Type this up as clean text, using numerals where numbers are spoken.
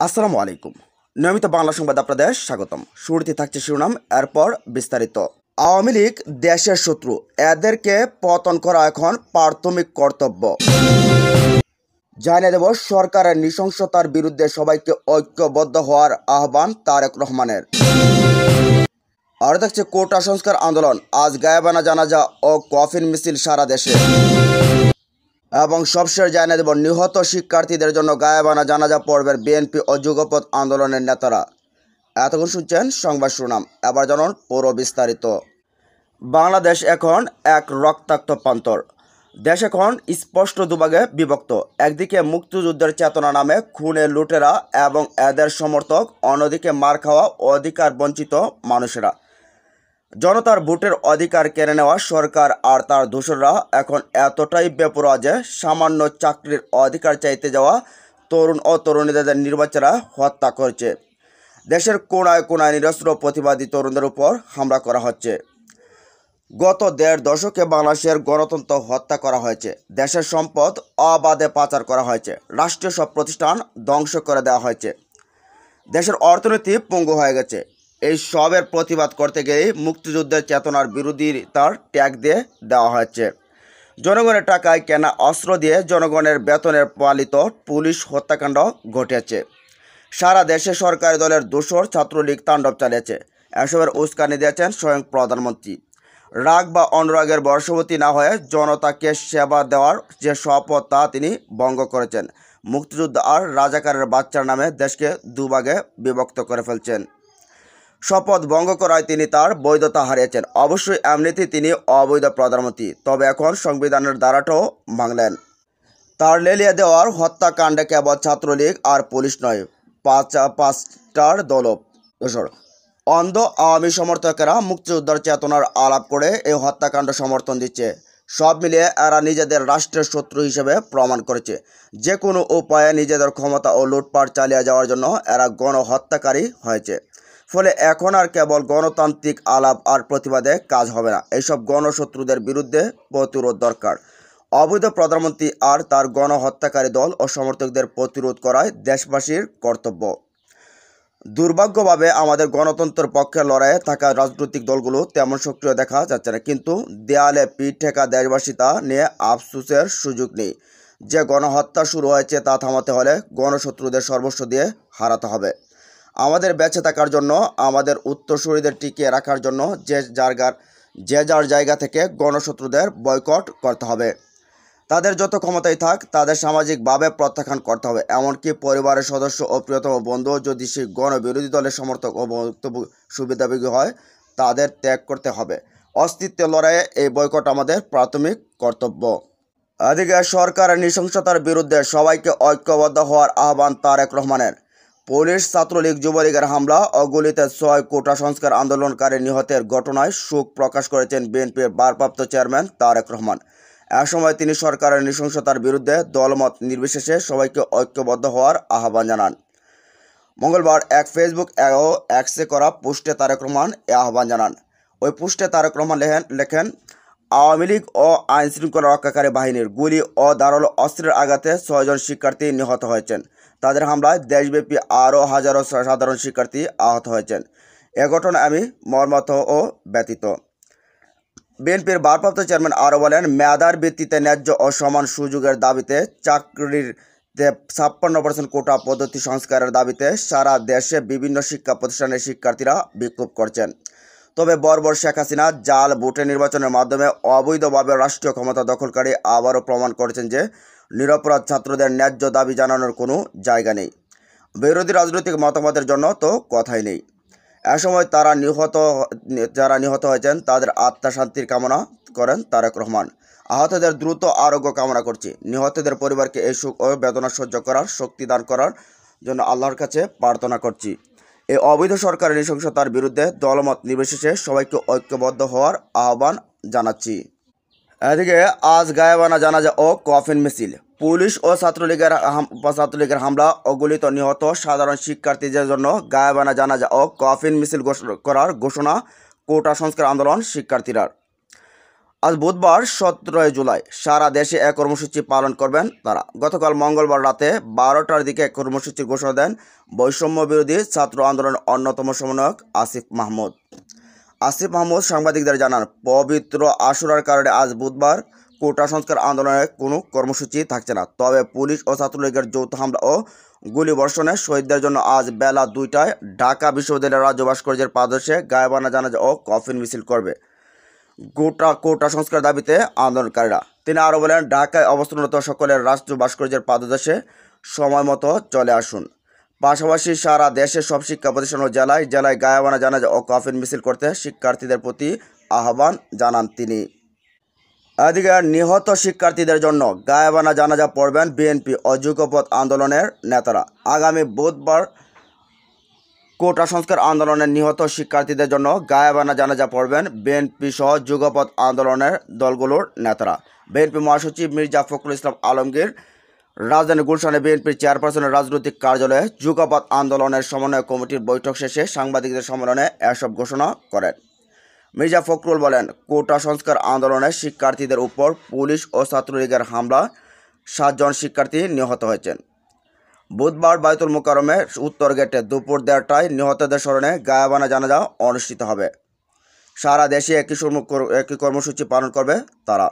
আসসালামু আলাইকুম। নিয়মিত বাংলা সংবাদ আপনাদের স্বাগতম। শুরুতে থাকছে শিরোনাম, এরপর বিস্তারিত। আওয়ামী লীগ দেশের শত্রু, এদেরকে পতন করা এখন প্রাথমিক কর্তব্য। জানিয়ে দেব সরকারের নৃশংসতার বিরুদ্ধে সবাইকে ঐক্যবদ্ধ হওয়ার আহ্বান তারেক রহমানের। আর থাকছে কোটা সংস্কার আন্দোলন, আজ গায়েবানা জানাজা ও কফিন মিছিল সারা দেশে। এবং সবশেষ জানিয়ে দেব নিহত শিক্ষার্থীদের জন্য গায়েবানা জানাজা পড়বেন বিএনপি ও যুগপৎ আন্দোলনের নেতারা। এতক্ষণ শুনছেন সংবাদ শিরোনাম, এবার জানুন পুরো বিস্তারিত। বাংলাদেশ এখন এক রক্তাক্ত প্রান্তর। দেশ এখন স্পষ্ট দুভাগে বিভক্ত। একদিকে মুক্তিযুদ্ধের চেতনা নামে খুনে লুটেরা এবং এদের সমর্থক, অন্যদিকে মার খাওয়া অধিকার বঞ্চিত মানুষেরা। জনতার ভোটের অধিকার কেড়ে নেওয়া সরকার আর তার দোসররা এখন এতটাই বেপরোয়া যে সামান্য চাকরির অধিকার চাইতে যাওয়া তরুণ ও তরুণীদের নির্বাচীরা হত্যা করছে। দেশের কোনায় কোনায় নিরস্ত্র প্রতিবাদী তরুণদের উপর হামলা করা হচ্ছে। গত ১.৫ দশকে বাংলাদেশের গণতন্ত্র হত্যা করা হয়েছে, দেশের সম্পদ অবাধে পাচার করা হয়েছে, রাষ্ট্রীয় সব প্রতিষ্ঠান ধ্বংস করে দেওয়া হয়েছে, দেশের অর্থনীতি পঙ্গু হয়ে গেছে। এই সবের প্রতিবাদ করতে গিয়েই মুক্তিযুদ্ধের চেতনার বিরোধিতার ট্যাগ দিয়ে দেওয়া হয়েছে। জনগণের টাকায় কেনা অস্ত্র দিয়ে জনগণের বেতনের পালিত পুলিশ হত্যাকাণ্ড ঘটেছে। সারা দেশে সরকারি দলের দোসর ছাত্রলীগ তাণ্ডব চালিয়েছে। এসবের উস্কানি দিয়েছেন স্বয়ং প্রধানমন্ত্রী। রাগ বা অনুরাগের বশবর্তী না হয়ে জনতাকে সেবা দেওয়ার যে শপথ তা তিনি ভঙ্গ করেছেন। মুক্তিযুদ্ধ আর রাজাকারের বাচ্চার নামে দেশকে দুভাগে বিভক্ত করে ফেলছেন। শপথ ভঙ্গ করায় তিনি তার বৈধতা হারিয়েছেন। অবশ্যই এমনিতেই তিনি অবৈধ প্রধানমন্ত্রী, তবে এখন সংবিধানের ধারাটাও ভাঙলেন। তার লেলিয়ে দেওয়ার হত্যাকাণ্ডে কেবল ছাত্রলীগ আর পুলিশ নয়, পাঁচটার দোসর অন্ধ আওয়ামী সমর্থকেরা মুক্তিযুদ্ধের চেতনার আলাপ করে এই হত্যাকাণ্ড সমর্থন দিচ্ছে। সব মিলিয়ে এরা নিজেদের রাষ্ট্রের শত্রু হিসেবে প্রমাণ করেছে। যে কোনো উপায়ে নিজেদের ক্ষমতা ও লুটপাট চালিয়ে যাওয়ার জন্য এরা গণহত্যাকারী হয়েছে। ফলে এখন আর কেবল গণতান্ত্রিক আলাপ আর প্রতিবাদে কাজ হবে না, এইসব গণশত্রুদের বিরুদ্ধে প্রতিরোধ দরকার। অবৈধ প্রধানমন্ত্রী আর তার গণহত্যাকারী দল ও সমর্থকদের প্রতিরোধ করাই দেশবাসীর কর্তব্য। দুর্ভাগ্যভাবে আমাদের গণতন্ত্রের পক্ষে লড়াইয়ে থাকা রাজনৈতিক দলগুলো তেমন সক্রিয় দেখা যাচ্ছে না, কিন্তু দেয়ালে পিঠ ঠেকা দেশবাসী তা নিয়ে আফসোসের সুযোগ নেই। যে গণহত্যা শুরু হয়েছে তা থামাতে হলে গণশত্রুদের সর্বস্ব দিয়ে হারাতে হবে। আমাদের বেঁচে থাকার জন্য, আমাদের উত্তরসূরিদের টিকিয়ে রাখার জন্য যে যার জায়গা থেকে গণশত্রুদের বয়কট করতে হবে। তাদের যত ক্ষমতাই থাক, তাদের সামাজিকভাবে প্রত্যাখ্যান করতে হবে। এমনকি পরিবারের সদস্য ও প্রিয়তম বন্ধু যদি সেই গণবিরোধী দলের সমর্থক ও সুবিধাভোগী হয়, তাদের ত্যাগ করতে হবে। অস্তিত্বের লড়াইয়ে এই বয়কট আমাদের প্রাথমিক কর্তব্য। এদিকে সরকারের নৃশংসতার বিরুদ্ধে সবাইকে ঐক্যবদ্ধ হওয়ার আহ্বান তারেক রহমানের। পুলিশ, ছাত্রলীগ, যুবলীগের হামলা ও গুলিতে ৬ কোটা সংস্কার আন্দোলনকারী নিহতের ঘটনায় শোক প্রকাশ করেছেন বিএনপির ভারপ্রাপ্ত চেয়ারম্যান তারেক রহমান। এ সময় তিনি সরকারের নৃশংসতার বিরুদ্ধে দলমত নির্বিশেষে সবাইকে ঐক্যবদ্ধ হওয়ার আহ্বান জানান। মঙ্গলবার এক ফেসবুক ও এক্সে করা পোস্টে তারেক রহমান এ আহ্বান জানান। ওই পোস্টে তারেক রহমান লেখেন, আওয়ামী লীগ ও আইনশৃঙ্খলা রক্ষাকারী বাহিনীর গুলি ও ধারালো অস্ত্রের আঘাতে ৬ জন শিক্ষার্থী নিহত হয়েছেন। তাদের হামলায় দেশব্যাপী আরও হাজারো সাধারণ শিক্ষার্থী আহত হয়েছেন। এ ঘটনায় আমি মর্মাহত ও ব্যথিত। বিএনপির ভারপ্রাপ্ত চেয়ারম্যান আরও বলেন, মেধার ভিত্তিতে ন্যায্য ও সমান সুযোগের দাবিতে চাকরির ৫৬% কোটা পদ্ধতি সংস্কারের দাবিতে সারা দেশে বিভিন্ন শিক্ষা প্রতিষ্ঠানের শিক্ষার্থীরা বিক্ষোভ করছেন। তবে বর্বর শেখ হাসিনা জাল ভোটে নির্বাচনের মাধ্যমে অবৈধভাবে রাষ্ট্রীয় ক্ষমতা দখলকারী আবারও প্রমাণ করেছেন যে নিরপরাধ ছাত্রদের ন্যায্য দাবি জানানোর কোনো জায়গা নেই। বিরোধী রাজনৈতিক মতামতের জন্য তো কথাই নেই। এ সময় যারা নিহত হয়েছেন তাদের আত্মার শান্তির কামনা করেন তারেক রহমান। আহতদের দ্রুত আরোগ্য কামনা করছি। নিহতদের পরিবারকে এই সুখ ও বেদনা সহ্য করার শক্তি দান করার জন্য আল্লাহর কাছে প্রার্থনা করছি। এই অবৈধ সরকারের নৃশংসতার বিরুদ্ধে দলমত নির্বিশেষে সবাইকে ঐক্যবদ্ধ হওয়ার আহ্বান জানাচ্ছি। এদিকে আজ গায়েবানা জানাজা ও কফিন মিছিল। পুলিশ ও ছাত্রলীগের হামলা ও গুলিতে নিহত সাধারণ শিক্ষার্থীদের জন্য গায়েবানা জানাজা ও কফিন মিছিল করার ঘোষণা কোটা সংস্কার আন্দোলন শিক্ষার্থীরা। আজ বুধবার 17 জুলাই সারা দেশে এক কর্মসূচি পালন করবেন তারা। গতকাল মঙ্গলবার রাতে 12টার দিকে এক কর্মসূচির ঘোষণা দেন বৈষম্য বিরোধী ছাত্র আন্দোলনের অন্যতম সমন্বয়ক আসিফ মাহমুদ। আসিফ মাহমুদ সাংবাদিকদের জানান, পবিত্র আশুরার কারণে আজ বুধবার কোটা সংস্কার আন্দোলনের কোনো কর্মসূচি থাকছে না। তবে পুলিশ ও ছাত্রলীগের যৌথ হামলা ও গুলিবর্ষণে শহীদদের জন্য আজ বেলা 2টায় ঢাকা বিশ্ববিদ্যালয়ের রাজ্য ভাস্কর্যের পাদদেশে গায়েবানা জানাজা ও কফিন মিছিল করবে কোটা সংস্কার দাবিতে আন্দোলনকারীরা। তিনি আরও বলেন, ঢাকায় অবস্থানরত সকলের রাষ্ট্র ভাস্কর্যের পাদদেশে সময় মতো চলে আসুন। পাশাপাশি সারা দেশের সব শিক্ষা প্রতিষ্ঠান ও জেলায় জেলায় গায়েবানা জানাজা ও কফিন মিছিল করতে শিক্ষার্থীদের প্রতি আহ্বান জানান তিনি। এদিকে নিহত শিক্ষার্থীদের জন্য গায়েবানা জানাজা পড়বেন বিএনপি ও যুগপৎ আন্দোলনের নেতারা। আগামী বুধবার কোটা সংস্কার আন্দোলনের নিহত শিক্ষার্থীদের জন্য গায়েবানা জানাজা পড়বেন বিএনপি সহ যুগপৎ আন্দোলনের দলগুলোর নেতারা। বিএনপি মহাসচিব মির্জা ফখরুল ইসলাম আলমগীর রাজধানী গুলশানে বিএনপির চেয়ারপারসনের রাজনৈতিক কার্যালয়ে যুগপৎ আন্দোলনের সমন্বয় কমিটির বৈঠক শেষে সাংবাদিকদের সম্মেলনে এসব ঘোষণা করেন। মির্জা ফখরুল বলেন, কোটা সংস্কার আন্দোলনে শিক্ষার্থীদের উপর পুলিশ ও ছাত্রলীগের হামলা 7 জন শিক্ষার্থী নিহত হয়েছেন। বুধবার বায়তুল মোকাররমে উত্তর গেটে দুপুর 1:30টায় নিহতদের স্মরণে গায়েবানা জানাজা অনুষ্ঠিত হবে। সারা দেশে একই কর্মসূচি পালন করবে তারা।